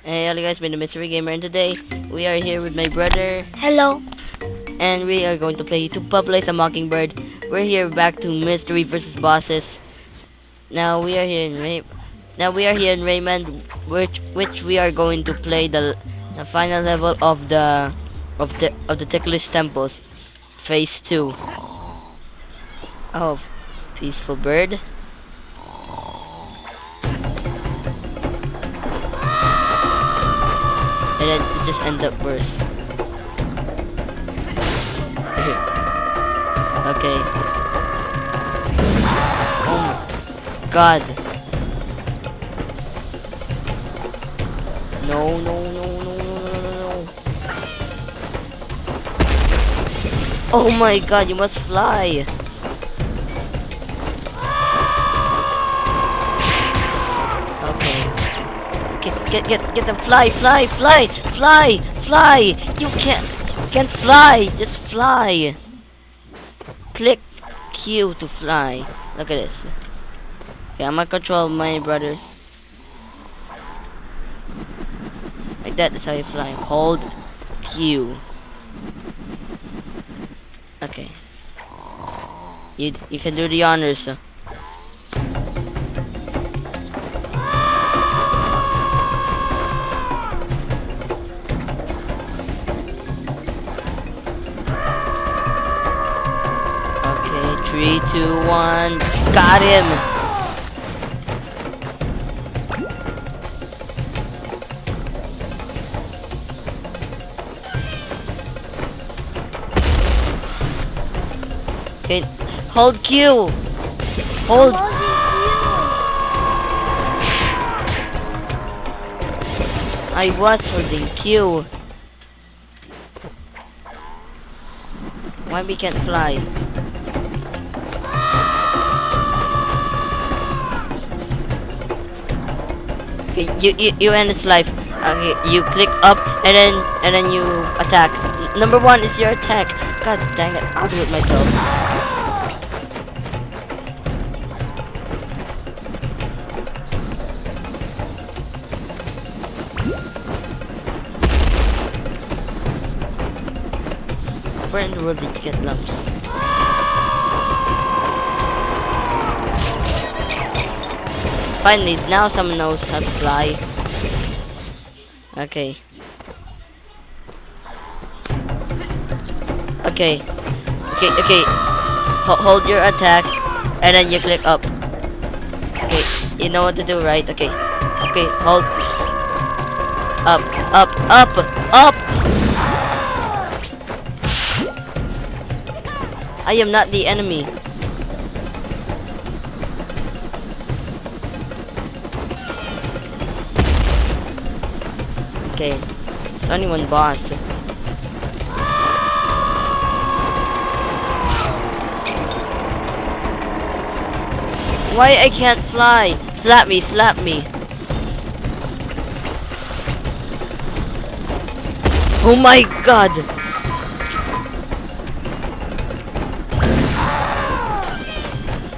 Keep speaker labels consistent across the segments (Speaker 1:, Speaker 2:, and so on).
Speaker 1: Hey, hello guys, my name is Mystery Gamer, and today we are here with my brother,
Speaker 2: Hello.
Speaker 1: and we are going to play To Publish a Mockingbird. We're here back to Mystery versus Bosses. Now we are here in Rayman, which we are going to play the final level of the Ticklish Temples, Phase 2. Oh, peaceful bird. And then it just ends up worse. Okay. Oh my god. No, no, no, no, no, no, no, no. Oh my god, you must fly. Okay. Get them. Fly, fly, fly, fly, fly. You can't fly. Just fly. Click Q to fly. Look at this. Okay, I'm gonna control my brothers. Like that is how you fly. Hold Q. Okay. You can do the honors. Okay, 3, 2, 1. Got him. Okay, hold Q. Hold. I was holding Q. Why we can't fly? Okay, you end its life. Okay, you click up and then you attack. Number 1 is your attack. God dang it! I'll do it myself. Where in the world did you get lumps? Finally, now someone knows how to fly. Okay. Okay. Okay. Hold your attack, and then you click up. Okay, you know what to do, right? Okay. Okay, hold. Up, up! I am not the enemy. Okay, it's only one boss. Why I can't fly? Slap me, slap me. Oh my god!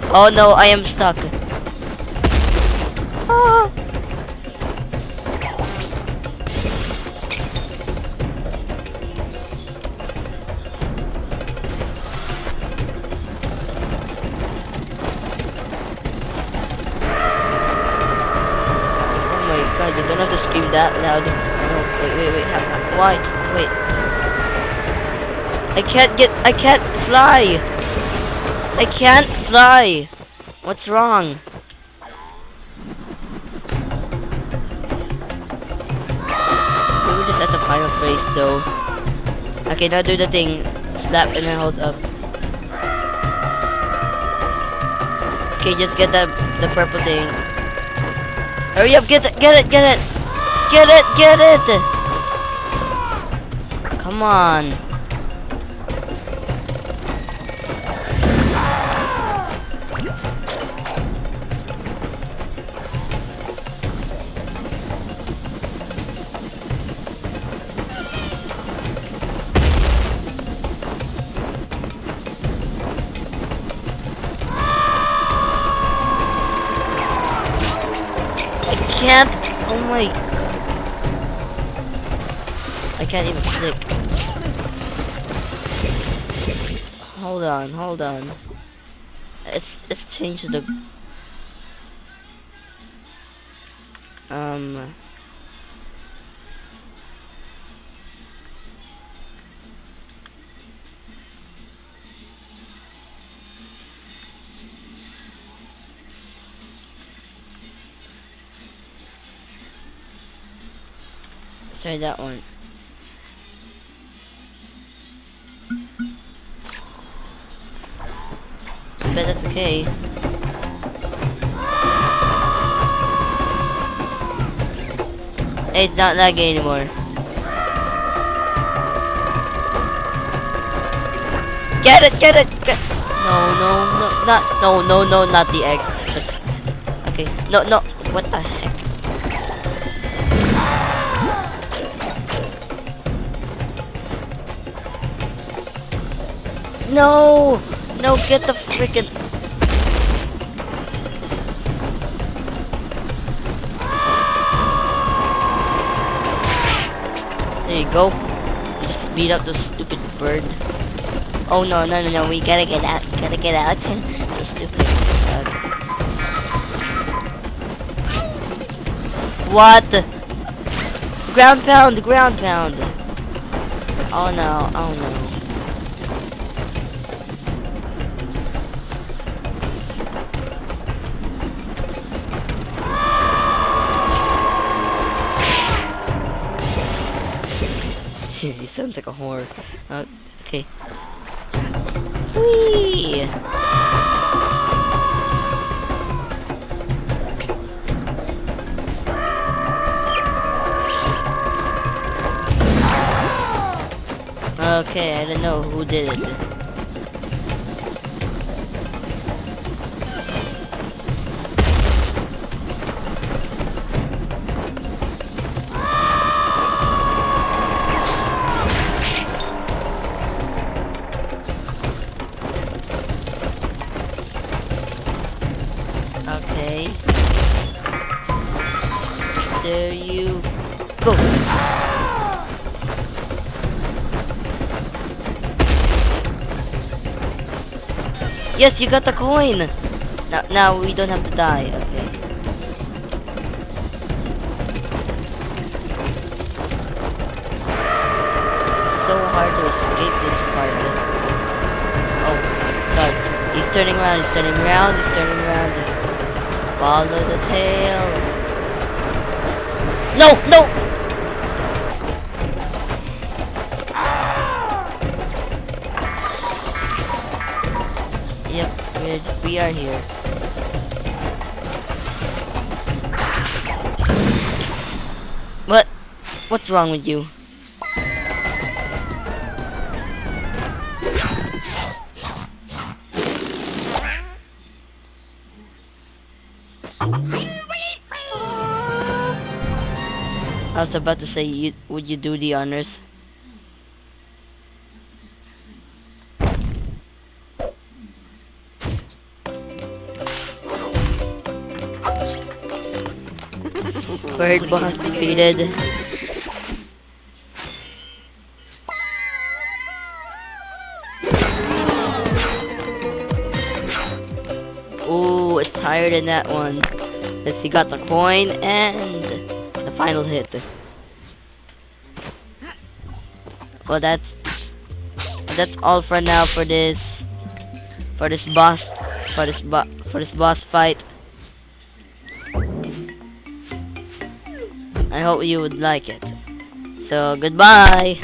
Speaker 1: Oh no, I am stuck. Ah. God, you don't have to scream that loud. No, wait, why? Wait. I can't fly! I can't fly! What's wrong? We're just at the final phase though. Okay, now do the thing. Slap and then hold up. Okay, just get the purple thing. Hurry up, get it! Come on. I can't. Oh my. I can't even click. Hold on, hold on. Let's change the let's try that one. But that's okay. Hey, it's not laggy anymore. Get it, get it, get. No, not the X. Okay, no, what the heck? No, get the freaking. There you go. Just beat up the stupid bird. Oh no, we gotta get out. So stupid. What? Ground pound. Oh no. He sounds like a whore. Okay. Whee! Okay, I don't know who did it. Okay. There you go. Yes, you got the coin. Now we don't have to die. Okay. It's so hard to escape this part. Oh God. He's turning around. Follow the tail. No! Yep, we are here. What's wrong with you? I was about to say, would you do the honors? Bird boss defeated. Ooh, it's higher than that one. Yes, he got the coin and the final hit. Well, that's all for now for this boss fight. I hope you would like it. So goodbye.